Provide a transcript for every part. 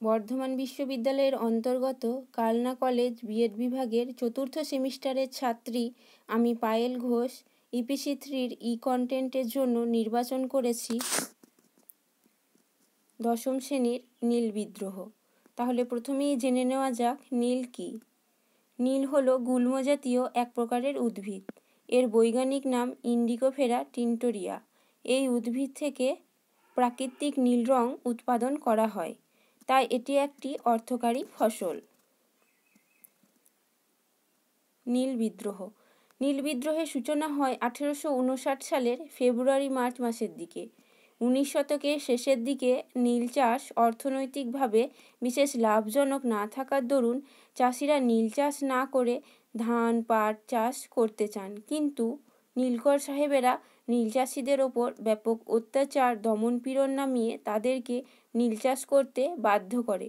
বর্ধমান বিশ্ববিদ্যালয়ের অন্তর্গত Kalna college B Ed বিভাগের চতুর্থ সেমিস্টারের ছাত্রী আমি পায়েল ঘোষ ইপিসি 3-র কন্টেন্টের জন্য নির্বাচন করেছি দশম শ্রেণীর নীল বিদ্রোহ। তাহলে প্রথমেই জেনে নেওয়া যাক নীল কি। নীল হলো গুল্ম জাতীয় এক প্রকারের উদ্ভিদ। এর বৈজ্ঞানিক নাম ইন্ডিগোফেরা টিনটোরিয়া। এই উদ্ভিদ থেকে প্রাকৃতিক নীল রং উৎপাদন করা হয়, তাই এটি একটি অর্থকারী ফসল। নীল বিদ্রোহ। নীল বিদ্রোহের সূচনা হয় 1859 সালের ফেব্রুয়ারি-মার্চ মাসের দিকে। 19 শতকের শেষের দিকে নীল চাষ অর্থনৈতিকভাবে বিশেষ লাভজনক না থাকার দরুন চাষিরা নীল চাষ না করে ধান পাট চাষ করতে চান, কিন্তু নীলকর সাহেবেরা নীল চাষিদের ওপর ব্যাপক অত্যাচার দমনপীড়ন নামিয়ে তাদেরকে নীল চাষ করতে বাধ্য করে।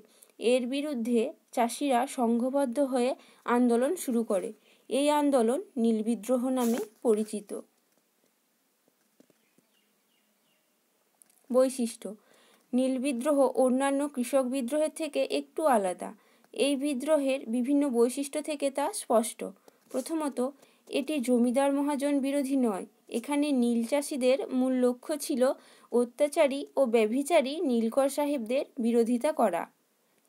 এর বিরুদ্ধে চাষিরা সংঘবদ্ধ হয়ে আন্দোলন শুরু করে। এই আন্দোলন নীল বিদ্রোহ নামে পরিচিত। বৈশিষ্ট্য। নীল বিদ্রোহ অন্যান্য কৃষক বিদ্রোহের থেকে একটু আলাদা। এই বিদ্রোহের বিভিন্ন বৈশিষ্ট্য থেকে তা স্পষ্ট। প্রথমত, এটি জমিদার মহাজন বিরোধী নয়। এখানে নীল চাষিদের মূল লক্ষ্য ছিল অত্যাচারী ও ব্যভিচারী নীলকর সাহেবদের বিরোধিতা করা।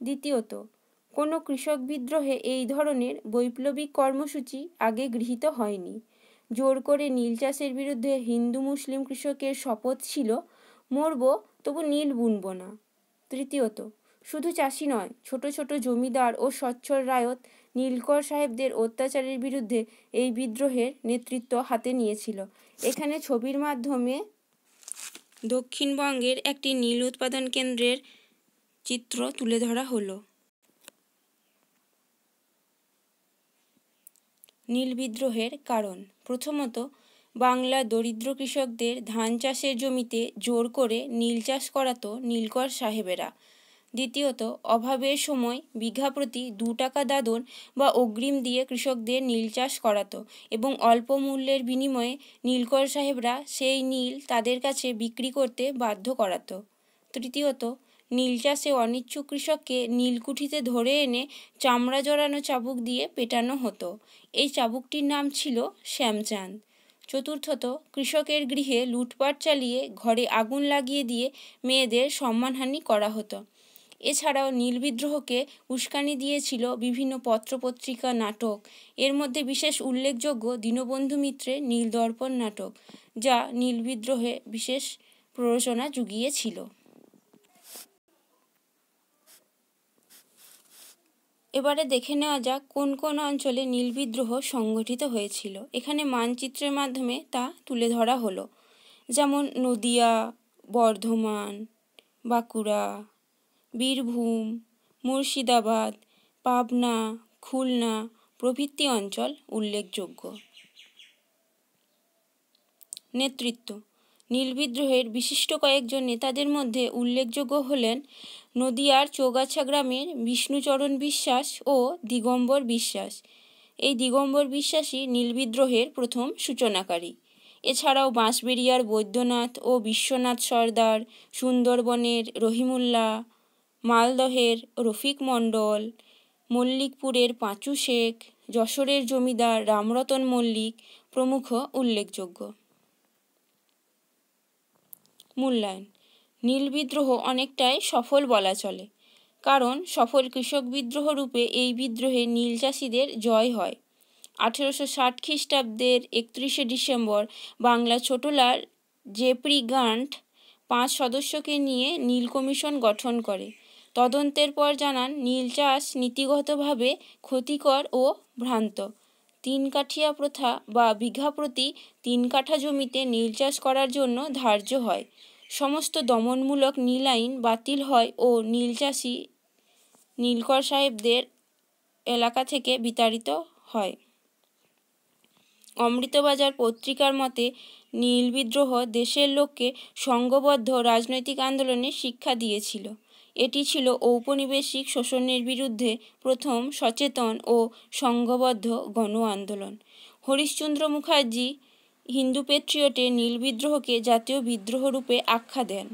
দ্বিতীয়ত, কোনো কৃষক বিদ্রোহে এই ধরনের বৈপ্লবিক কর্মসূচি আগে গৃহীত হয়নি। জোর করে নীল চাষের বিরুদ্ধে হিন্দু মুসলিম কৃষকের শপথ ছিল, মরব তবু নীল বুনব না। তৃতীয়ত, শুধু চাষি নয়, ছোট ছোট জমিদার ও সচ্ছল রায়ত নীলকর সাহেবদের অত্যাচারের বিরুদ্ধে এই বিদ্রোহের নেতৃত্ব হাতে নিয়েছিল। এখানে ছবির মাধ্যমে দক্ষিণবঙ্গের একটি নীল উৎপাদন কেন্দ্রের চিত্র তুলে ধরা হলো। নীল বিদ্রোহের কারণ। প্রথমত, বাংলার দরিদ্র কৃষকদের ধান চাষের জমিতে জোর করে নীল চাষ করাতো নীলকর সাহেবেরা। দ্বিতীয়ত, অভাবের সময় বিঘা প্রতি 2 টাকা দাদন বা অগ্রিম দিয়ে কৃষকদের নীল চাষ করাতো এবং অল্প মূল্যের বিনিময়ে নীলকর সাহেবরা সেই নীল তাদের কাছে বিক্রি করতে বাধ্য করাতো। তৃতীয়ত, নীল চাষে অনিচ্ছুক কৃষককে নীলকুঠিতে ধরে এনে চামড়া জড়ানো চাবুক দিয়ে পেটানো হতো। এই চাবুকটির নাম ছিল শ্যামচাঁদ। চতুর্থত, কৃষকের গৃহে লুটপাট চালিয়ে ঘরে আগুন লাগিয়ে দিয়ে মেয়েদের সম্মানহানি করা হতো। এছাড়াও নীল বিদ্রোহকে উস্কানি দিয়েছিল বিভিন্ন পত্রপত্রিকা, নাটক। এর মধ্যে বিশেষ উল্লেখযোগ্য দীনবন্ধু মিত্রের নীলদর্পণ নাটক, যা নীল বিদ্রোহে বিশেষ প্ররোচনা জুগিয়েছিল। এবারে দেখে নেওয়া যাক কোন কোন অঞ্চলে নীল বিদ্রোহ সংগঠিত হয়েছিল। এখানে মানচিত্রের মাধ্যমে তা তুলে ধরা হলো। যেমন নদিয়া, বর্ধমান, বাঁকুড়া, বীরভূম, মুর্শিদাবাদ, পাবনা, খুলনা প্রভৃতি অঞ্চল উল্লেখযোগ্য। নেতৃত্ব। নীল বিদ্রোহের বিশিষ্ট কয়েকজন নেতাদের মধ্যে উল্লেখযোগ্য হলেন নদিয়ার চৌগাছা গ্রামের বিষ্ণুচরণ বিশ্বাস ও দিগম্বর বিশ্বাস। এই দিগম্বর বিশ্বাসই নীল বিদ্রোহের প্রথম সূচনাকারী। এছাড়াও বাঁশবেড়িয়ার বৈদ্যনাথ ও বিশ্বনাথ সর্দার, সুন্দরবনের রহিমুল্লাহ, মালদহের রফিক মণ্ডল, মল্লিকপুরের পাঁচু শেখ, যশোরের জমিদার রামরতন মল্লিক প্রমুখ উল্লেখযোগ্য। মূল্যায়ন। নীল বিদ্রোহ অনেকটাই সফল বলা চলে, কারণ সফল কৃষক বিদ্রোহ রূপে এই বিদ্রোহে নীল চাষিদের জয় হয়। 1860 খ্রিস্টাব্দের 31 ডিসেম্বর বাংলা ছোটলার জেফ্রি গ্রান্ট 5 সদস্যকে নিয়ে নীল কমিশন গঠন করে। তদন্তের পর জানান নীল চাষ নীতিগতভাবে ক্ষতিকর ও ভ্রান্ত। 3 কাঠিয়া প্রথা বা বিঘা প্রতি 3 কাঠা জমিতে নীল চাষ করার জন্য ধার্য হয়। সমস্ত দমনমূলক নীল আইন বাতিল হয় ও নীল চাষি নীলকর সাহেবদের এলাকা থেকে বিতাড়িত হয়। অমৃতবাজার পত্রিকার মতে নীল বিদ্রোহ দেশের লোককে সংঘবদ্ধ রাজনৈতিক আন্দোলনের শিক্ষা দিয়েছিল। এটি ছিল ঔপনিবেশিক শোষণের বিরুদ্ধে প্রথম সচেতন ও সংঘবদ্ধ গণ আন্দোলন। হরিশ্চন্দ্র মুখার্জি হিন্দু পেট্রিয়টে নীল বিদ্রোহকে জাতীয় বিদ্রোহ রূপে আখ্যা দেন।